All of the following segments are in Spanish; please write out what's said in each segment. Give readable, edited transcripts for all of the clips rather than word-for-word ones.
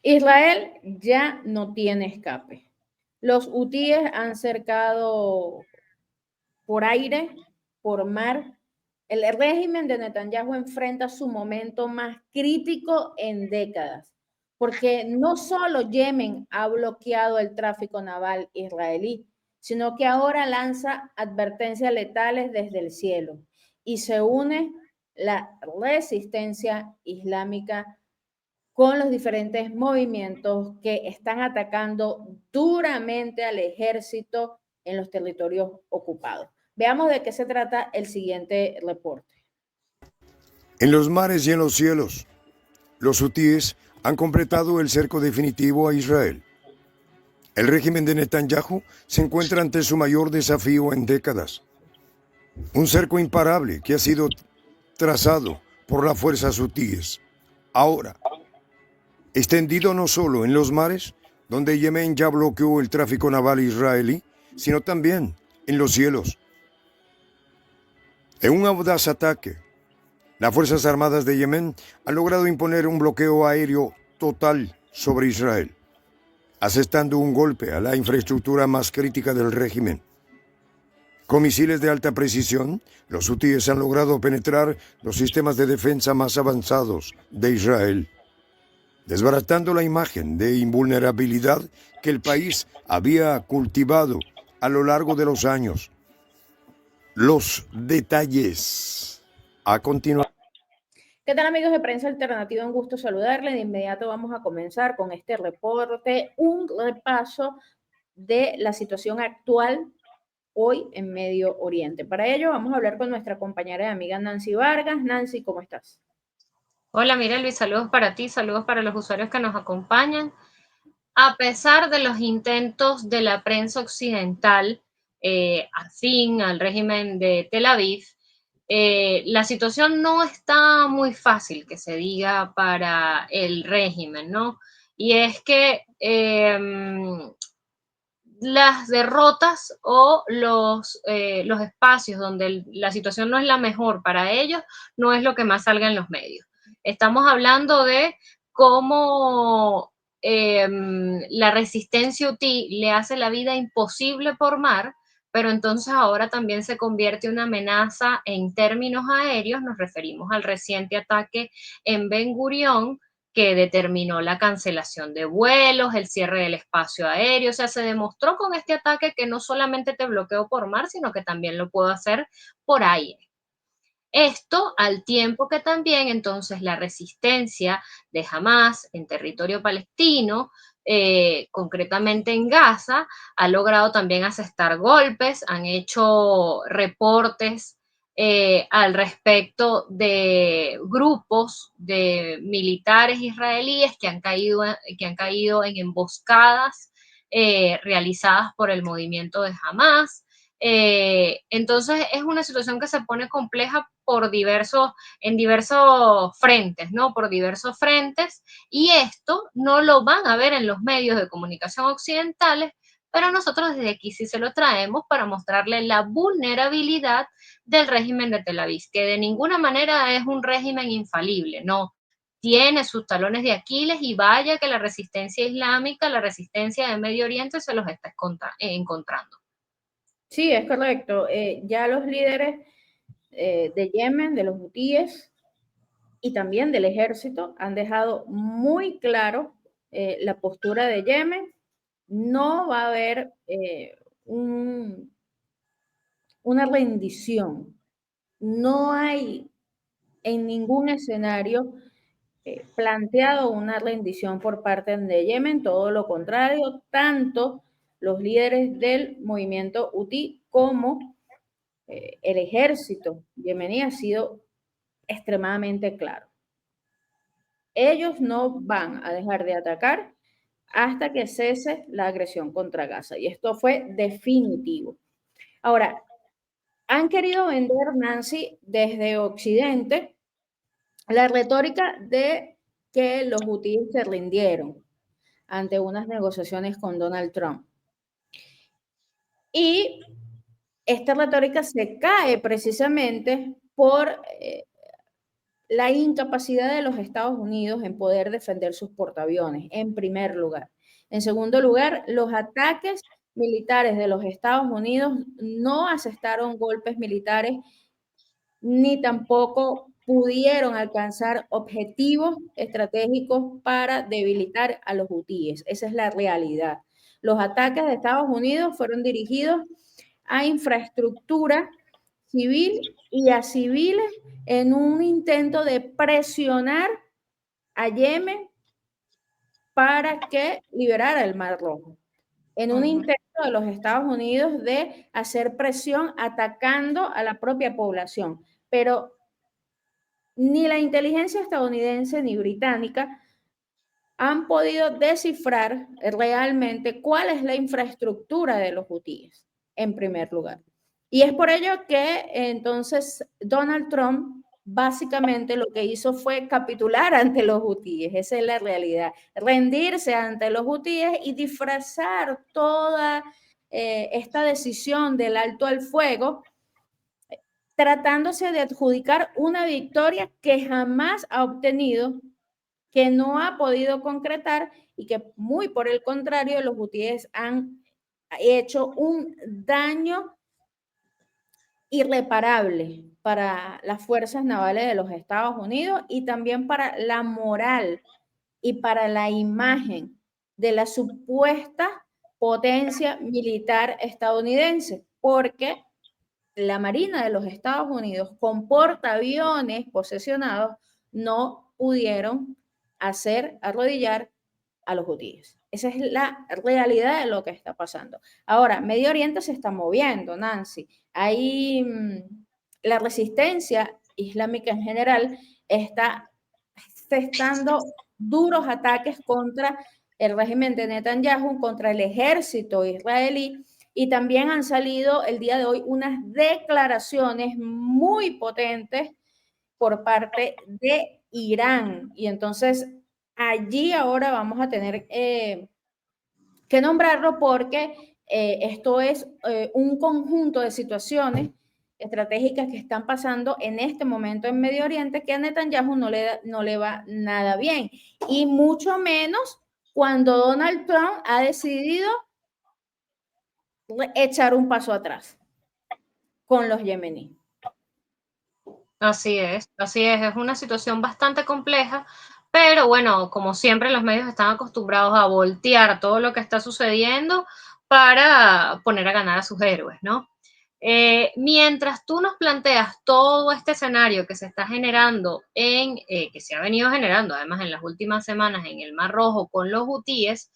Israel ya no tiene escape. Los hutíes han cercado por aire, por mar. El régimen de Netanyahu enfrenta su momento más crítico en décadas, porque no solo Yemen ha bloqueado el tráfico naval israelí, sino que ahora lanza advertencias letales desde el cielo y se une la resistencia islámica con los diferentes movimientos que están atacando duramente al ejército en los territorios ocupados. Veamos de qué se trata el siguiente reporte. En los mares y en los cielos, los hutíes han completado el cerco definitivo a Israel. El régimen de Netanyahu se encuentra ante su mayor desafío en décadas. Un cerco imparable que ha sido trazado por las fuerzas hutíes. Ahora, extendido no solo en los mares, donde Yemen ya bloqueó el tráfico naval israelí, sino también en los cielos. En un audaz ataque, las Fuerzas Armadas de Yemen han logrado imponer un bloqueo aéreo total sobre Israel, asestando un golpe a la infraestructura más crítica del régimen. Con misiles de alta precisión, los hutíes han logrado penetrar los sistemas de defensa más avanzados de Israel, desbaratando la imagen de invulnerabilidad que el país había cultivado a lo largo de los años. Los detalles a continuación. ¿Qué tal, amigos de Prensa Alternativa? Un gusto saludarles. De inmediato vamos a comenzar con este reporte, un repaso de la situación actual hoy en Medio Oriente. Para ello vamos a hablar con nuestra compañera y amiga Nancy Vargas. Nancy, ¿cómo estás? Hola, mira Luis, saludos para ti, saludos para los usuarios que nos acompañan. A pesar de los intentos de la prensa occidental afín al régimen de Tel Aviv, la situación no está muy fácil, que se diga, para el régimen, ¿no? Y es que las derrotas o los espacios donde la situación no es la mejor para ellos, no es lo que más salga en los medios. Estamos hablando de cómo la resistencia hutí le hace la vida imposible por mar, pero entonces ahora también se convierte en una amenaza en términos aéreos. Nos referimos al reciente ataque en Ben Gurión, que determinó la cancelación de vuelos, el cierre del espacio aéreo. O sea, se demostró con este ataque que no solamente te bloqueo por mar, sino que también lo puedo hacer por aire. Esto al tiempo que también entonces la resistencia de Hamas en territorio palestino, concretamente en Gaza, ha logrado también asestar golpes, han hecho reportes al respecto de grupos de militares israelíes que han caído en emboscadas realizadas por el movimiento de Hamas. Entonces es una situación que se pone compleja en diversos frentes, ¿no? Por diversos frentes, y esto no lo van a ver en los medios de comunicación occidentales, pero nosotros desde aquí sí se lo traemos para mostrarle la vulnerabilidad del régimen de Tel Aviv, que de ninguna manera es un régimen infalible, no. Tiene sus talones de Aquiles y vaya que la resistencia islámica, la resistencia de Medio Oriente se los está encontrando. Sí, es correcto. Ya los líderes de Yemen, de los hutíes y también del ejército han dejado muy claro la postura de Yemen. No va a haber una rendición. No hay en ningún escenario planteado una rendición por parte de Yemen, todo lo contrario, tanto los líderes del movimiento hutí como el ejército yemení ha sido extremadamente claro. Ellos no van a dejar de atacar hasta que cese la agresión contra Gaza. Y esto fue definitivo. Ahora, han querido vender, Nancy, desde Occidente, la retórica de que los hutíes se rindieron ante unas negociaciones con Donald Trump. Y esta retórica se cae precisamente por la incapacidad de los Estados Unidos en poder defender sus portaaviones, en primer lugar. En segundo lugar, los ataques militares de los Estados Unidos no asestaron golpes militares ni tampoco pudieron alcanzar objetivos estratégicos para debilitar a los hutíes. Esa es la realidad. Los ataques de Estados Unidos fueron dirigidos a infraestructura civil y a civiles en un intento de presionar a Yemen para que liberara el Mar Rojo, en un intento de los Estados Unidos de hacer presión atacando a la propia población. Pero ni la inteligencia estadounidense ni británica han podido descifrar realmente cuál es la infraestructura de los hutíes, en primer lugar. Y es por ello que entonces Donald Trump básicamente lo que hizo fue capitular ante los hutíes, esa es la realidad, rendirse ante los hutíes y disfrazar toda esta decisión del alto al fuego, tratándose de adjudicar una victoria que jamás ha obtenido, que no ha podido concretar y que muy por el contrario los hutíes han hecho un daño irreparable para las fuerzas navales de los Estados Unidos y también para la moral y para la imagen de la supuesta potencia militar estadounidense, porque la Marina de los Estados Unidos con portaaviones posesionados no pudieron hacer arrodillar a los hutíes. Esa es la realidad de lo que está pasando. Ahora, Medio Oriente se está moviendo, Nancy. Ahí la resistencia islámica en general está gestando duros ataques contra el régimen de Netanyahu, contra el ejército israelí, y también han salido el día de hoy unas declaraciones muy potentes por parte de Irán. Y entonces allí ahora vamos a tener que nombrarlo porque esto es un conjunto de situaciones estratégicas que están pasando en este momento en Medio Oriente que a Netanyahu no le va nada bien. Y mucho menos cuando Donald Trump ha decidido echar un paso atrás con los yemeníes. Así es una situación bastante compleja, pero bueno, como siempre los medios están acostumbrados a voltear todo lo que está sucediendo para poner a ganar a sus héroes, ¿no? Mientras tú nos planteas todo este escenario que se está generando que se ha venido generando además en las últimas semanas en el Mar Rojo con los hutíes,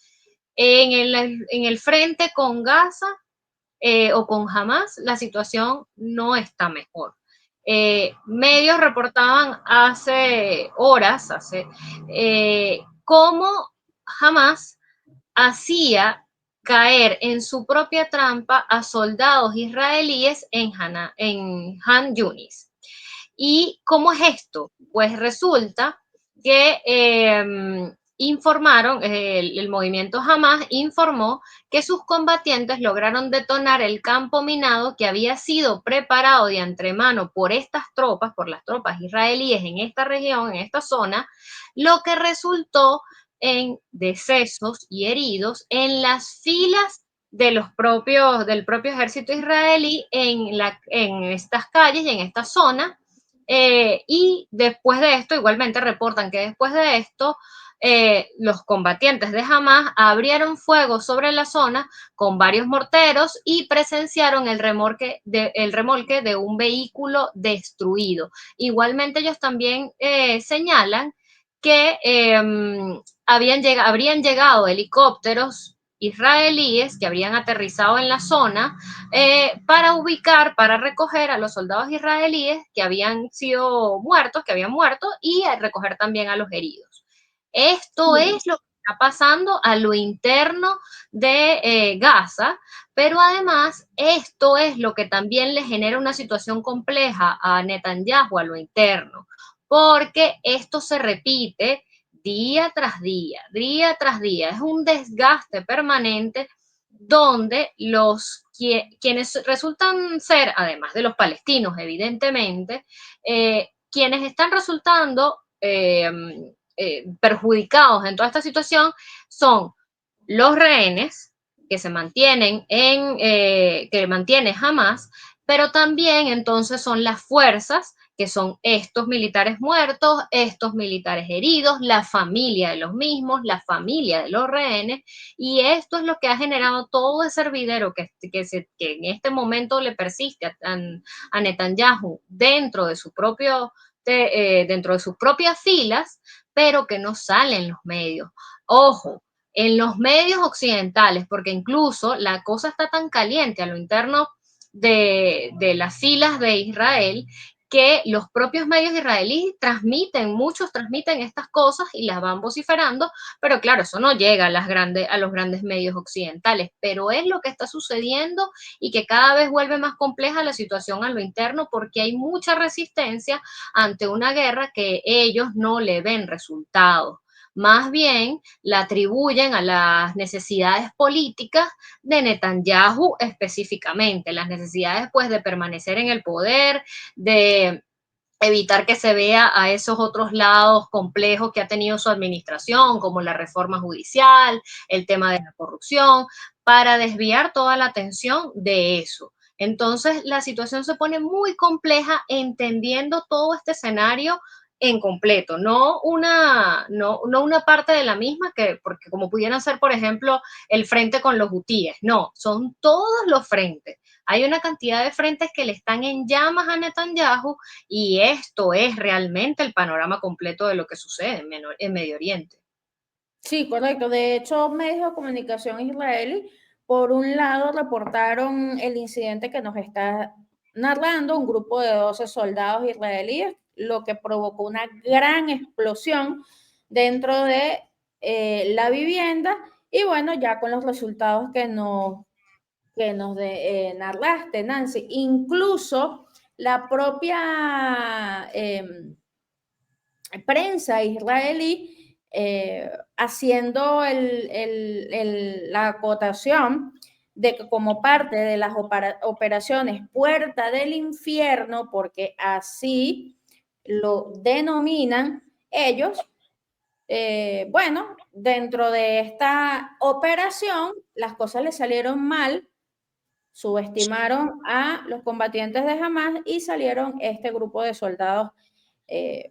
en el frente con Gaza o con Hamas, la situación no está mejor. Medios reportaban hace horas, cómo Hamas hacía caer en su propia trampa a soldados israelíes en Han Yunis. ¿Y cómo es esto? Pues resulta que el movimiento Hamas informó que sus combatientes lograron detonar el campo minado que había sido preparado de antemano por estas tropas, por las tropas israelíes en esta región, en esta zona, lo que resultó en decesos y heridos en las filas del propio ejército israelí en estas calles y en esta zona. Y después de esto, igualmente reportan que después de esto, los combatientes de Hamas abrieron fuego sobre la zona con varios morteros y presenciaron el remolque de un vehículo destruido. Igualmente ellos también señalan que habrían llegado helicópteros israelíes que habrían aterrizado en la zona para recoger a los soldados israelíes que habían muerto y recoger también a los heridos. Esto es lo que está pasando a lo interno de Gaza, pero además esto es lo que también le genera una situación compleja a Netanyahu a lo interno, porque esto se repite día tras día, día tras día. Es un desgaste permanente donde quienes resultan ser, además de los palestinos, evidentemente, quienes están resultando perjudicados en toda esta situación son los rehenes que se mantienen que mantiene Hamas, pero también entonces son las fuerzas que son estos militares muertos, estos militares heridos, la familia de los mismos, la familia de los rehenes, y esto es lo que ha generado todo ese hervidero que en este momento le persiste a Netanyahu dentro de dentro de sus propias filas, pero que no sale en los medios. Ojo, en los medios occidentales, porque incluso la cosa está tan caliente a lo interno de las filas de Israel, que los propios medios israelíes muchos transmiten estas cosas y las van vociferando, pero claro, eso no llega a los grandes medios occidentales, pero es lo que está sucediendo y que cada vez vuelve más compleja la situación a lo interno porque hay mucha resistencia ante una guerra que ellos no le ven resultados. Más bien la atribuyen a las necesidades políticas de Netanyahu específicamente, las necesidades pues de permanecer en el poder, de evitar que se vea a esos otros lados complejos que ha tenido su administración, como la reforma judicial, el tema de la corrupción, para desviar toda la atención de eso. Entonces, la situación se pone muy compleja entendiendo todo este escenario en completo, no una parte de la misma, porque como pudieran ser, por ejemplo, el frente con los hutíes, no, son todos los frentes. Hay una cantidad de frentes que le están en llamas a Netanyahu y esto es realmente el panorama completo de lo que sucede en Medio Oriente. Sí, correcto. De hecho, medios de comunicación israelí, por un lado, reportaron el incidente que nos está narrando un grupo de 12 soldados israelíes, lo que provocó una gran explosión dentro de la vivienda. Y bueno, ya con los resultados que nos narraste, Nancy, incluso la propia prensa israelí haciendo la acotación de que como parte de las operaciones Puerta del Infierno, porque así lo denominan ellos, bueno, dentro de esta operación las cosas le salieron mal, subestimaron a los combatientes de Hamas y salieron este grupo de soldados,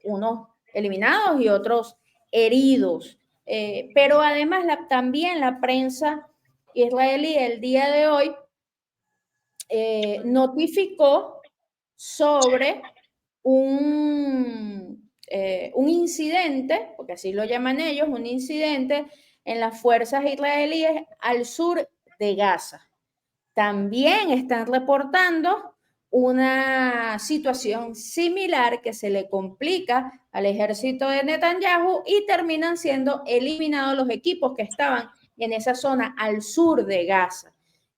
unos eliminados y otros heridos. Pero además también la prensa israelí el día de hoy notificó sobre un incidente, porque así lo llaman ellos, un incidente en las fuerzas israelíes al sur de Gaza. También están reportando una situación similar que se le complica al ejército de Netanyahu y terminan siendo eliminados los equipos que estaban en esa zona al sur de Gaza.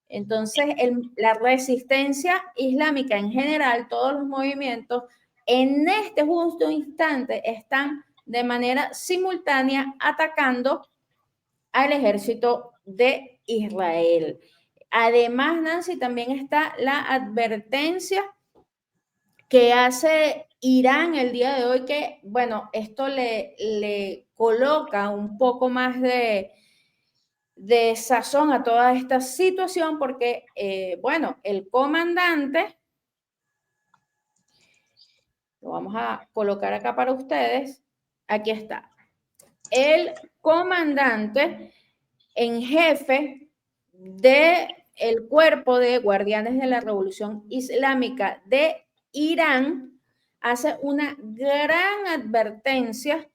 Entonces, la resistencia islámica en general, todos los movimientos, en este justo instante están de manera simultánea atacando al ejército de Israel. Además, Nancy, también está la advertencia que hace Irán el día de hoy, que, bueno, esto le coloca un poco más de sazón a toda esta situación, porque, bueno, el comandante, lo vamos a colocar acá para ustedes, aquí está, el comandante en jefe del Cuerpo de Guardianes de la Revolución Islámica de Irán hace una gran advertencia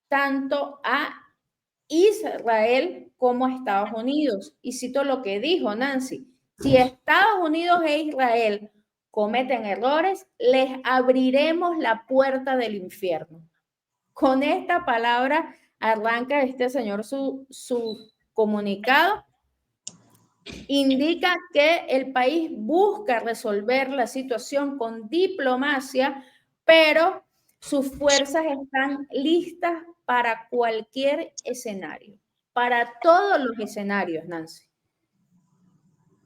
tanto a Israel como a Estados Unidos. Y cito lo que dijo Nancy: si Estados Unidos e Israel cometen errores, les abriremos la puerta del infierno. Con esta palabra arranca este señor su comunicado. Indica que el país busca resolver la situación con diplomacia, pero sus fuerzas están listas para cualquier escenario, para todos los escenarios, Nancy.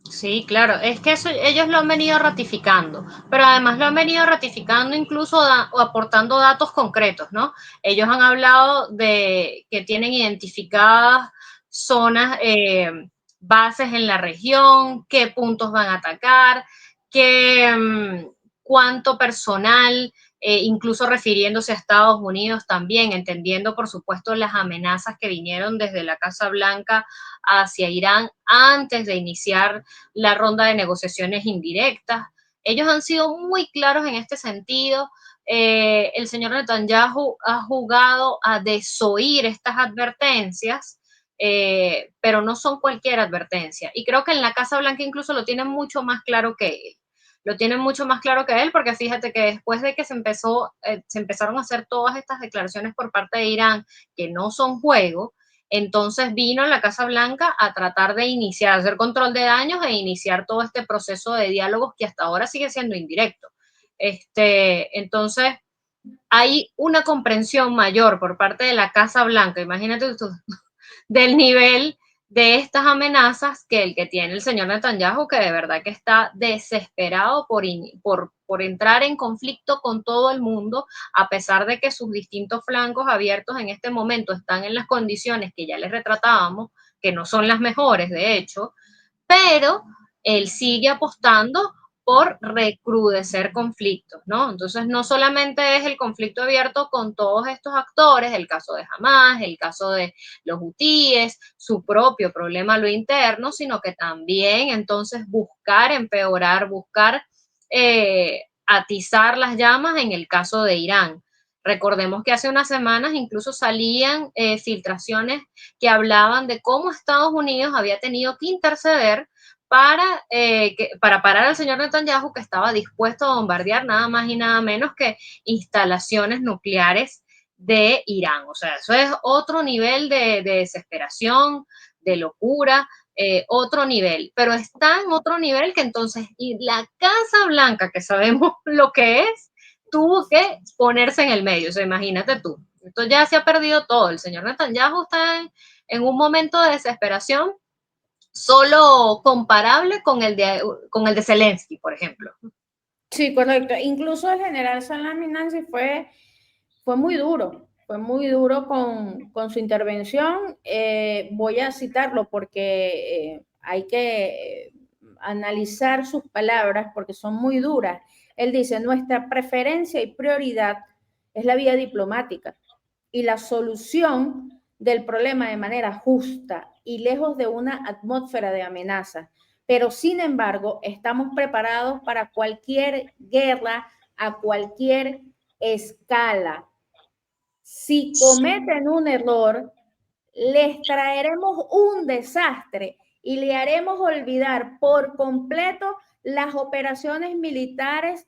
Sí, claro, es que eso ellos lo han venido ratificando, pero además lo han venido ratificando incluso o aportando datos concretos, ¿no? Ellos han hablado de que tienen identificadas zonas, bases en la región, qué puntos van a atacar, qué, cuánto personal, incluso refiriéndose a Estados Unidos también, entendiendo por supuesto las amenazas que vinieron desde la Casa Blanca hacia Irán antes de iniciar la ronda de negociaciones indirectas. Ellos han sido muy claros en este sentido. El señor Netanyahu ha jugado a desoír estas advertencias, pero no son cualquier advertencia. Y creo que en la Casa Blanca incluso lo tienen mucho más claro que él. Lo tienen mucho más claro que él, porque fíjate que después de que se empezaron a hacer todas estas declaraciones por parte de Irán, que no son juego, entonces vino a la Casa Blanca a tratar de iniciar, hacer control de daños e iniciar todo este proceso de diálogos que hasta ahora sigue siendo indirecto. Entonces, hay una comprensión mayor por parte de la Casa Blanca, imagínate tú, del nivel de estas amenazas que el que tiene el señor Netanyahu, que de verdad que está desesperado por entrar en conflicto con todo el mundo, a pesar de que sus distintos flancos abiertos en este momento están en las condiciones que ya les retratábamos, que no son las mejores, de hecho, pero él sigue apostando por recrudecer conflictos, ¿no? Entonces, no solamente es el conflicto abierto con todos estos actores, el caso de Hamas, el caso de los hutíes, su propio problema a lo interno, sino que también entonces buscar empeorar, buscar atizar las llamas en el caso de Irán. Recordemos que hace unas semanas incluso salían filtraciones que hablaban de cómo Estados Unidos había tenido que interceder para parar al señor Netanyahu, que estaba dispuesto a bombardear nada más y nada menos que instalaciones nucleares de Irán. O sea, eso es otro nivel de desesperación, de locura, otro nivel. Pero está en otro nivel que entonces, y la Casa Blanca, que sabemos lo que es, tuvo que ponerse en el medio. O sea, imagínate tú. Esto ya se ha perdido todo. El señor Netanyahu está en un momento de desesperación solo comparable con el de Zelensky, por ejemplo. Sí, correcto. Incluso el general Salami Nancy fue muy duro con su intervención. Voy a citarlo porque hay que analizar sus palabras porque son muy duras. Él dice, nuestra preferencia y prioridad es la vía diplomática y la solución del problema de manera justa y lejos de una atmósfera de amenaza. Pero sin embargo, estamos preparados para cualquier guerra a cualquier escala. Si cometen un error, les traeremos un desastre y le haremos olvidar por completo las operaciones militares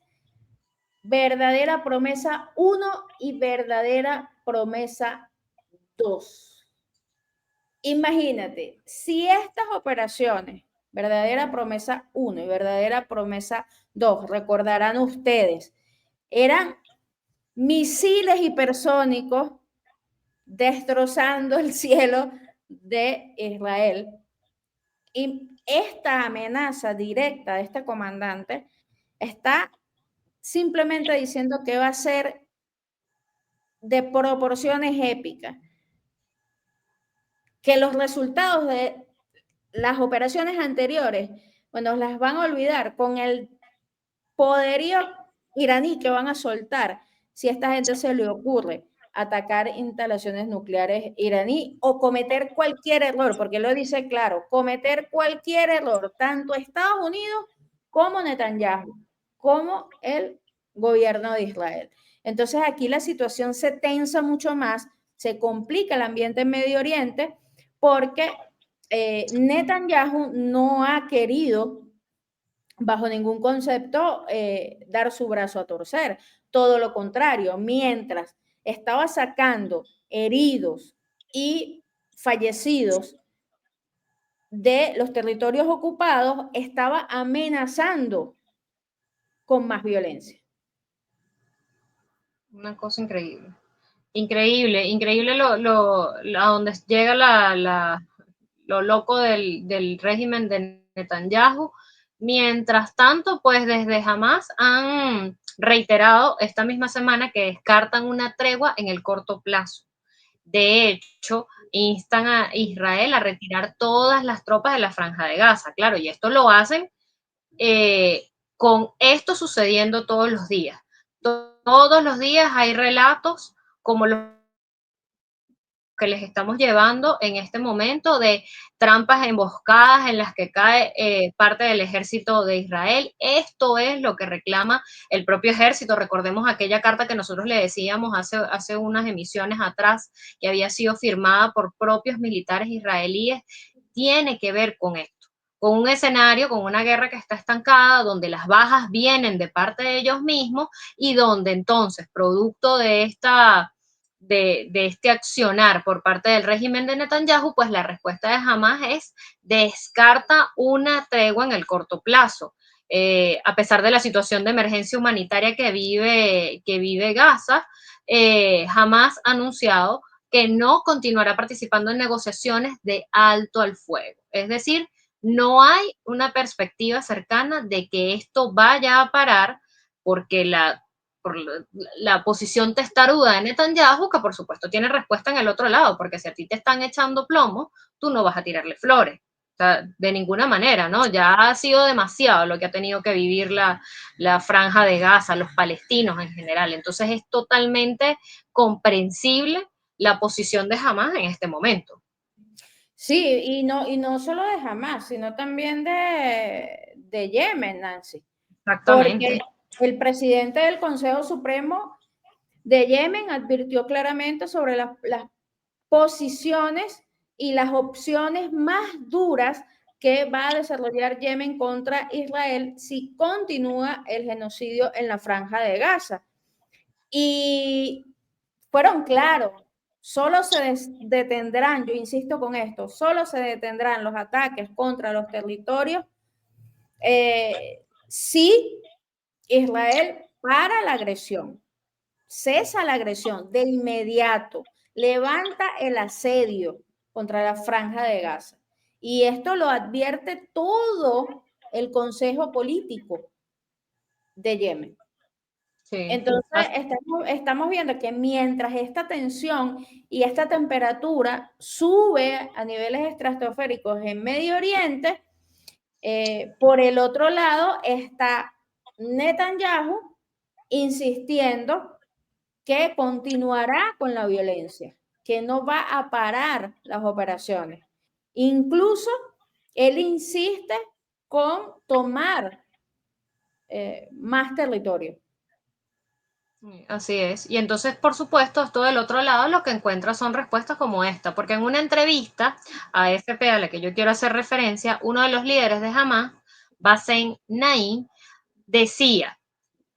verdadera promesa 1 y verdadera promesa 2. Imagínate, si estas operaciones, verdadera promesa 1 y verdadera promesa 2, recordarán ustedes, eran misiles hipersónicos destrozando el cielo de Israel. Y esta amenaza directa de este comandante está simplemente diciendo que va a ser de proporciones épicas, que los resultados de las operaciones anteriores, bueno, las van a olvidar con el poderío iraní que van a soltar si a esta gente se le ocurre atacar instalaciones nucleares iraní o cometer cualquier error, porque lo dice claro, cometer cualquier error, tanto Estados Unidos como Netanyahu, como el gobierno de Israel. Entonces aquí la situación se tensa mucho más, se complica el ambiente en Medio Oriente porque Netanyahu no ha querido bajo ningún concepto dar su brazo a torcer. Todo lo contrario, mientras estaba sacando heridos y fallecidos de los territorios ocupados, estaba amenazando con más violencia. Una cosa increíble. Increíble, increíble a donde llega lo loco del régimen de Netanyahu. Mientras tanto, pues desde Hamas han reiterado esta misma semana que descartan una tregua en el corto plazo. De hecho, instan a Israel a retirar todas las tropas de la Franja de Gaza. Claro, y esto lo hacen con esto sucediendo todos los días. Todos los días hay relatos como los que les estamos llevando en este momento de trampas emboscadas en las que cae parte del ejército de Israel. Esto es lo que reclama el propio ejército. Recordemos aquella carta que nosotros le decíamos hace unas emisiones atrás, que había sido firmada por propios militares israelíes. Tiene que ver con esto, con un escenario, con una guerra que está estancada, donde las bajas vienen de parte de ellos mismos y donde entonces, producto de este accionar por parte del régimen de Netanyahu, pues la respuesta de Hamas es descarta una tregua en el corto plazo. A pesar de la situación de emergencia humanitaria que vive Gaza, Hamas ha anunciado que no continuará participando en negociaciones de alto al fuego. Es decir, no hay una perspectiva cercana de que esto vaya a parar porque por la posición testaruda de Netanyahu, que por supuesto tiene respuesta en el otro lado, porque si a ti te están echando plomo, tú no vas a tirarle flores. O sea, de ninguna manera, ¿no? Ya ha sido demasiado lo que ha tenido que vivir la Franja de Gaza, los palestinos en general. Entonces es totalmente comprensible la posición de Hamas en este momento. Sí, y no solo de Hamas, sino también de Yemen, Nancy. Exactamente. Porque el presidente del Consejo Supremo de Yemen advirtió claramente sobre las posiciones y las opciones más duras que va a desarrollar Yemen contra Israel si continúa el genocidio en la Franja de Gaza. Y fueron claros, solo se detendrán, yo insisto con esto, solo se detendrán los ataques contra los territorios si Israel para la agresión, cesa la agresión de inmediato, levanta el asedio contra la Franja de Gaza. Y esto lo advierte todo el Consejo Político de Yemen. Sí. Entonces, estamos viendo que mientras esta tensión y esta temperatura sube a niveles estratosféricos en Medio Oriente, por el otro lado está Netanyahu insistiendo que continuará con la violencia, que no va a parar las operaciones. Incluso él insiste con tomar más territorio. Así es. Y entonces, por supuesto, esto del otro lado lo que encuentra son respuestas como esta, porque en una entrevista a AFP a la que yo quiero hacer referencia, uno de los líderes de Hamas, Bassem Naim, decía,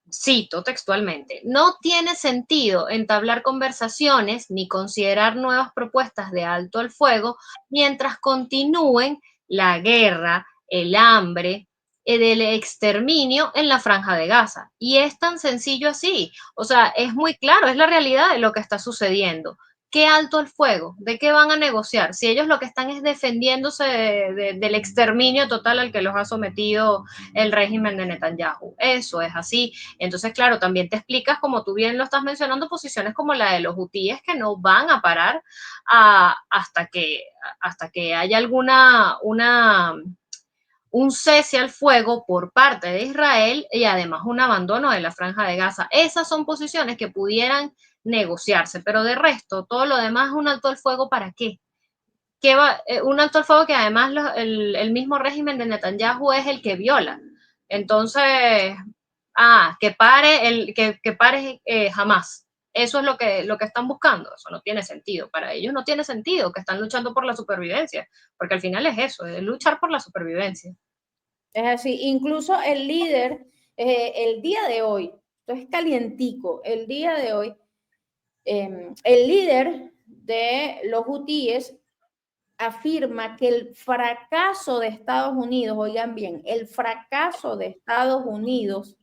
cito textualmente, no tiene sentido entablar conversaciones ni considerar nuevas propuestas de alto al fuego mientras continúen la guerra, el hambre, del exterminio en la Franja de Gaza. Y es tan sencillo así. O sea, es muy claro, es la realidad de lo que está sucediendo. ¿Qué alto el fuego? ¿De qué van a negociar? Si ellos lo que están es defendiéndose del exterminio total al que los ha sometido el régimen de Netanyahu. Eso es así. Entonces, claro, también te explicas, como tú bien lo estás mencionando, posiciones como la de los hutíes que no van a parar hasta que haya un cese al fuego por parte de Israel y además un abandono de la Franja de Gaza. Esas son posiciones que pudieran negociarse, pero de resto, todo lo demás es un alto al fuego. ¿Para qué? Un alto al fuego que además el mismo régimen de Netanyahu es el que viola. Entonces, que pare jamás. Eso es lo que están buscando. Eso no tiene sentido. Para ellos no tiene sentido que están luchando por la supervivencia, porque al final es eso, es luchar por la supervivencia. Es así, incluso el líder, el día de hoy, esto es calientico, el día de hoy, el líder de los hutíes afirma que el fracaso de Estados Unidos, oigan bien, el fracaso de Estados Unidos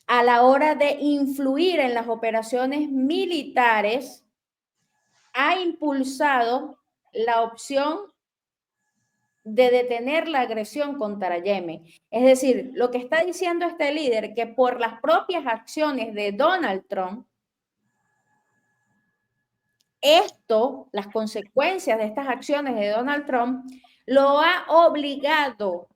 a la hora de influir en las operaciones militares ha impulsado la opción de detener la agresión contra Yemen. Es decir, lo que está diciendo este líder, que por las propias acciones de Donald Trump, las consecuencias de estas acciones de Donald Trump, lo ha obligado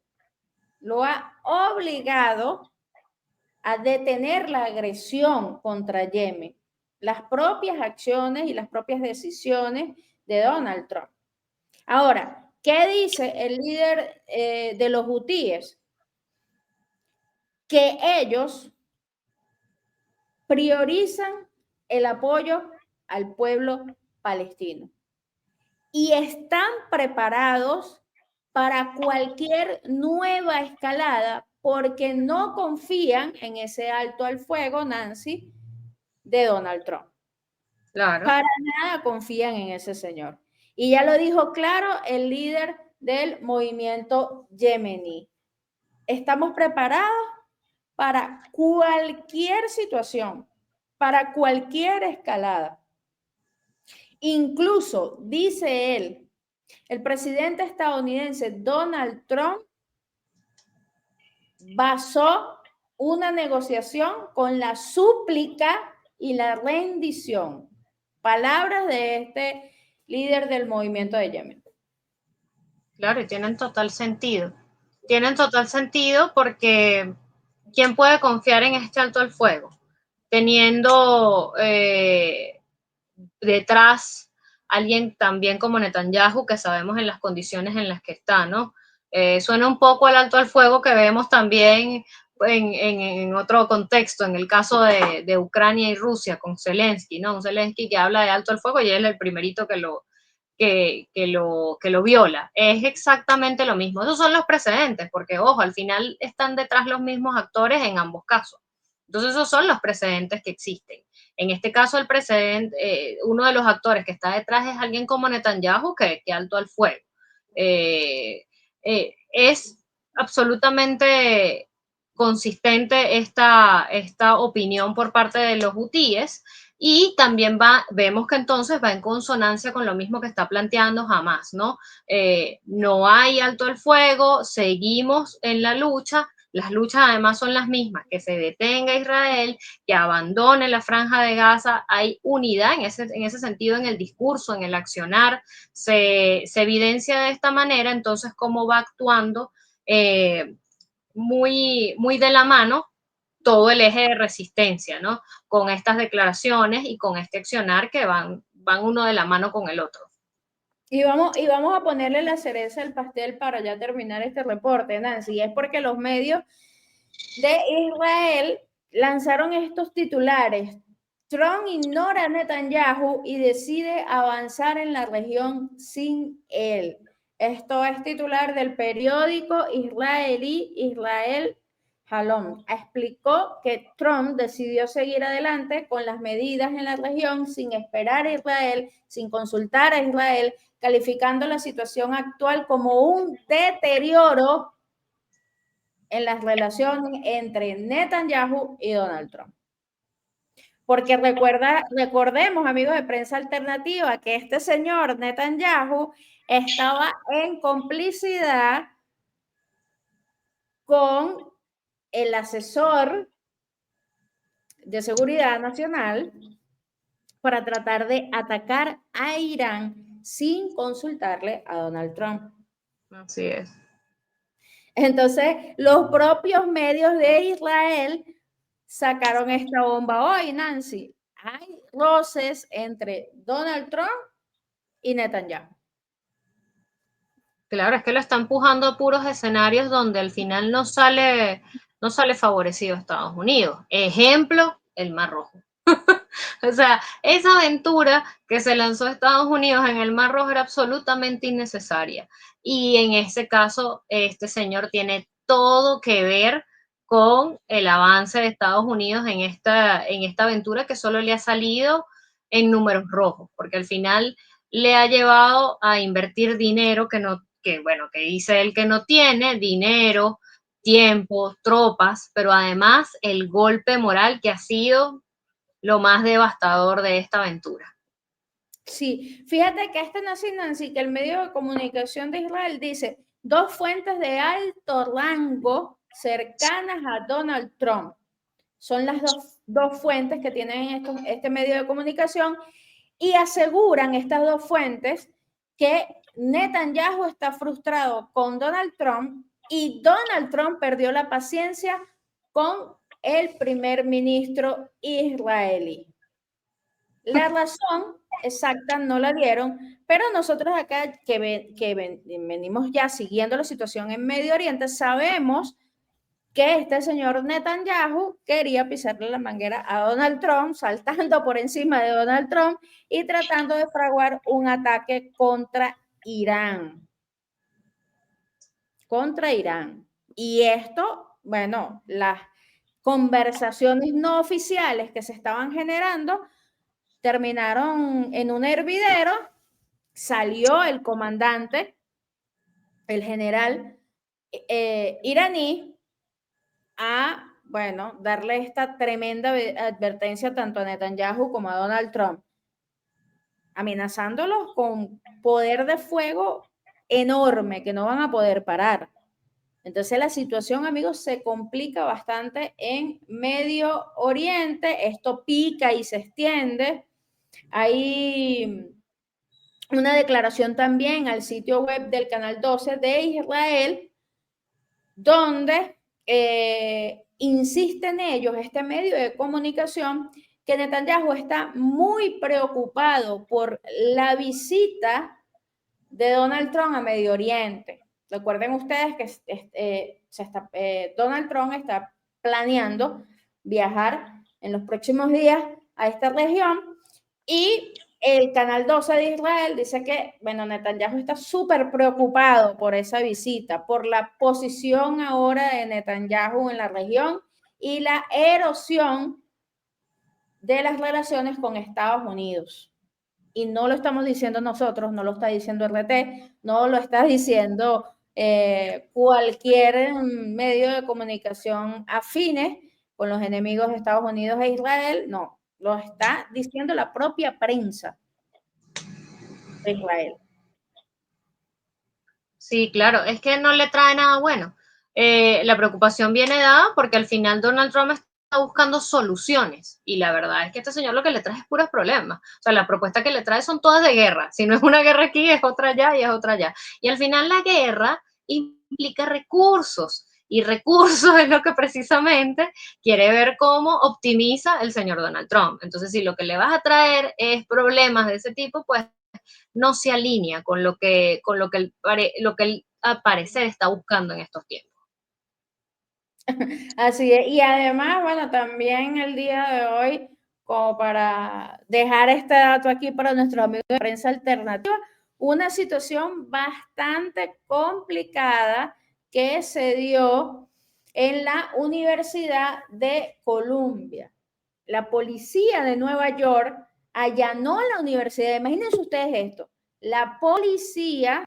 a detener la agresión contra Yemen, las propias acciones y las propias decisiones de Donald Trump. Ahora, ¿qué dice el líder de los hutíes? Que ellos priorizan el apoyo al pueblo palestino y están preparados para cualquier nueva escalada porque no confían en ese alto al fuego, Nancy, de Donald Trump. Claro. Para nada confían en ese señor. Y ya lo dijo claro el líder del movimiento yemení. Estamos preparados para cualquier situación, para cualquier escalada. Incluso, dice él, el presidente estadounidense Donald Trump basó una negociación con la súplica y la rendición. Palabras de este líder del movimiento de Yemen. Claro, y tienen total sentido. Tienen total sentido porque ¿quién puede confiar en este alto al fuego? Teniendo detrás alguien también como Netanyahu, que sabemos en las condiciones en las que está, ¿no? Suena un poco al alto al fuego que vemos también en otro contexto, en el caso de Ucrania y Rusia con Zelensky, ¿no? Un Zelensky que habla de alto al fuego y él es el primerito que lo viola. Es exactamente lo mismo. Esos son los precedentes, porque, ojo, al final están detrás los mismos actores en ambos casos. Entonces, esos son los precedentes que existen. En este caso, el precedente, uno de los actores que está detrás es alguien como Netanyahu, que alto al fuego. Es absolutamente consistente esta opinión por parte de los hutíes, y también vemos que entonces va en consonancia con lo mismo que está planteando Hamás, ¿no? No hay alto el fuego, seguimos en la lucha, las luchas además son las mismas, que se detenga Israel, que abandone la franja de Gaza, hay unidad en ese sentido en el discurso, en el accionar, se evidencia de esta manera, entonces cómo va actuando muy, muy de la mano todo el eje de resistencia, ¿no? Con estas declaraciones y con este accionar que van uno de la mano con el otro. Y vamos a ponerle la cereza al pastel para ya terminar este reporte, Nancy, y es porque los medios de Israel lanzaron estos titulares. Trump ignora a Netanyahu y decide avanzar en la región sin él. Esto es titular del periódico israelí Israel Halom. Explicó que Trump decidió seguir adelante con las medidas en la región sin esperar a Israel, sin consultar a Israel, calificando la situación actual como un deterioro en las relaciones entre Netanyahu y Donald Trump. Porque recordemos, amigos de Prensa Alternativa, que este señor Netanyahu estaba en complicidad con el asesor de seguridad nacional para tratar de atacar a Irán sin consultarle a Donald Trump. Así es. Entonces, los propios medios de Israel sacaron esta bomba hoy, Nancy. Hay roces entre Donald Trump y Netanyahu. Claro, es que lo está empujando a puros escenarios donde al final no sale favorecido Estados Unidos. Ejemplo, el Mar Rojo. O sea, esa aventura que se lanzó Estados Unidos en el Mar Rojo era absolutamente innecesaria. Y en ese caso, este señor tiene todo que ver con el avance de Estados Unidos en esta aventura que solo le ha salido en números rojos, porque al final le ha llevado a invertir dinero que dice él que no tiene, dinero, tiempo, tropas, pero además el golpe moral que ha sido lo más devastador de esta aventura. Sí, fíjate que Nancy, que el medio de comunicación de Israel dice, dos fuentes de alto rango cercanas a Donald Trump. Son las dos fuentes que tienen este medio de comunicación y aseguran estas dos fuentes que Netanyahu está frustrado con Donald Trump y Donald Trump perdió la paciencia con el primer ministro israelí. La razón exacta no la dieron, pero nosotros acá venimos ya siguiendo la situación en Medio Oriente, sabemos que este señor Netanyahu quería pisarle la manguera a Donald Trump, saltando por encima de Donald Trump y tratando de fraguar un ataque contra Irán. Contra Irán. Y esto, bueno, las conversaciones no oficiales que se estaban generando terminaron en un hervidero, salió el comandante, el general iraní, a, bueno, darle esta tremenda advertencia tanto a Netanyahu como a Donald Trump, amenazándolos con poder de fuego enorme que no van a poder parar. Entonces la situación, amigos, se complica bastante en Medio Oriente, esto pica y se extiende. Hay una declaración también al sitio web del Canal 12 de Israel, donde insisten ellos, este medio de comunicación, que Netanyahu está muy preocupado por la visita de Donald Trump a Medio Oriente. Recuerden ustedes que Donald Trump está planeando viajar en los próximos días a esta región y el Canal 12 de Israel dice que, bueno, Netanyahu está súper preocupado por esa visita, por la posición ahora de Netanyahu en la región y la erosión de las relaciones con Estados Unidos. Y no lo estamos diciendo nosotros, no lo está diciendo RT, no lo está diciendo cualquier medio de comunicación afines con los enemigos de Estados Unidos e Israel, no, lo está diciendo la propia prensa de Israel. Sí, claro, es que no le trae nada bueno. La preocupación viene dada porque al final Donald Trump está buscando soluciones y la verdad es que este señor lo que le trae es puros problemas. O sea, la propuesta que le trae son todas de guerra. Si no es una guerra aquí, es otra allá y es otra allá. Y al final la guerra implica recursos y recursos es lo que precisamente quiere ver cómo optimiza el señor Donald Trump. Entonces, si lo que le vas a traer es problemas de ese tipo, pues no se alinea con lo que él al parecer está buscando en estos tiempos. Así es. Y además, bueno, también el día de hoy, como para dejar este dato aquí para nuestros amigos de prensa alternativa, una situación bastante complicada que se dio en la Universidad de Columbia. La policía de Nueva York allanó la universidad. Imagínense ustedes esto. La policía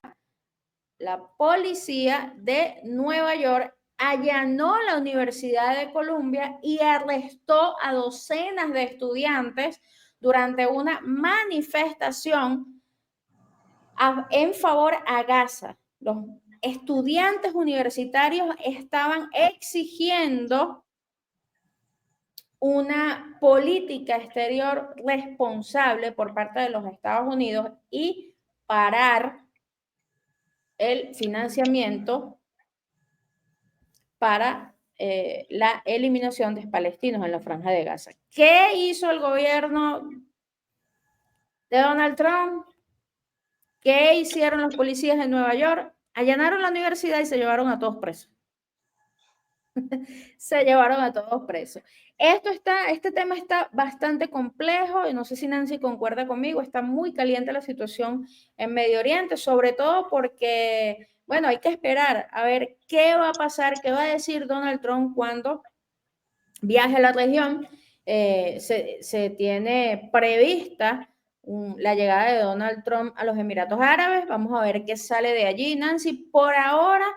de Nueva York allanó la Universidad de Columbia y arrestó a docenas de estudiantes durante una manifestación en favor a Gaza. Los estudiantes universitarios estaban exigiendo una política exterior responsable por parte de los Estados Unidos y parar el financiamiento para la eliminación de palestinos en la Franja de Gaza. ¿Qué hizo el gobierno de Donald Trump? ¿Qué hicieron los policías de Nueva York? Allanaron la universidad y se llevaron a todos presos. Se llevaron a todos presos. Este tema está bastante complejo y no sé si Nancy concuerda conmigo, está muy caliente la situación en Medio Oriente, sobre todo porque, bueno, hay que esperar a ver qué va a pasar, qué va a decir Donald Trump cuando viaje a la región. Se tiene prevista la llegada de Donald Trump a los Emiratos Árabes. Vamos a ver qué sale de allí, Nancy. Por ahora,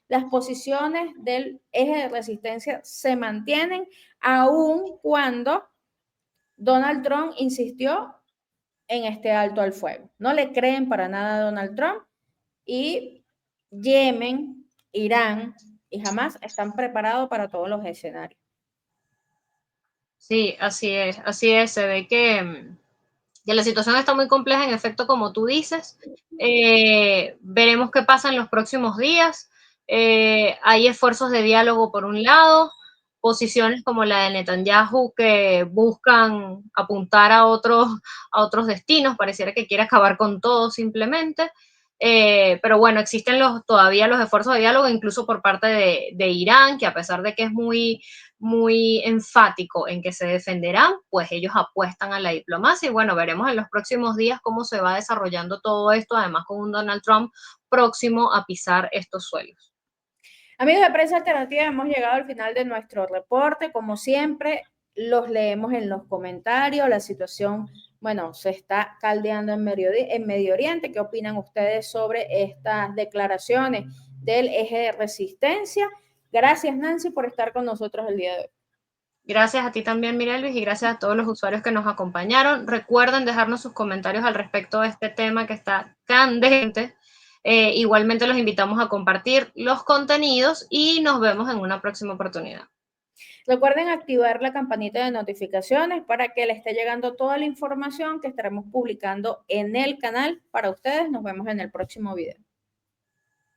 las posiciones del eje de resistencia se mantienen, aun cuando Donald Trump insistió en este alto al fuego. No le creen para nada a Donald Trump y Yemen, Irán y Hamás están preparados para todos los escenarios. Sí, así es, se ve que la situación está muy compleja, en efecto, como tú dices. Veremos qué pasa en los próximos días. Hay esfuerzos de diálogo por un lado, posiciones como la de Netanyahu que buscan apuntar a otros destinos, pareciera que quiere acabar con todo simplemente. Pero bueno, existen todavía los esfuerzos de diálogo, incluso por parte de Irán, que a pesar de que es muy enfático en que se defenderán, pues ellos apuestan a la diplomacia y bueno, veremos en los próximos días cómo se va desarrollando todo esto, además con un Donald Trump próximo a pisar estos suelos. Amigos de Prensa Alternativa, hemos llegado al final de nuestro reporte. Como siempre, los leemos en los comentarios. La situación, bueno, se está caldeando en Medio Oriente. ¿Qué opinan ustedes sobre estas declaraciones del eje de resistencia? Gracias, Nancy, por estar con nosotros el día de hoy. Gracias a ti también, Mirelis, y gracias a todos los usuarios que nos acompañaron. Recuerden dejarnos sus comentarios al respecto de este tema que está candente. Igualmente los invitamos a compartir los contenidos y nos vemos en una próxima oportunidad. Recuerden activar la campanita de notificaciones para que les esté llegando toda la información que estaremos publicando en el canal para ustedes. Nos vemos en el próximo video.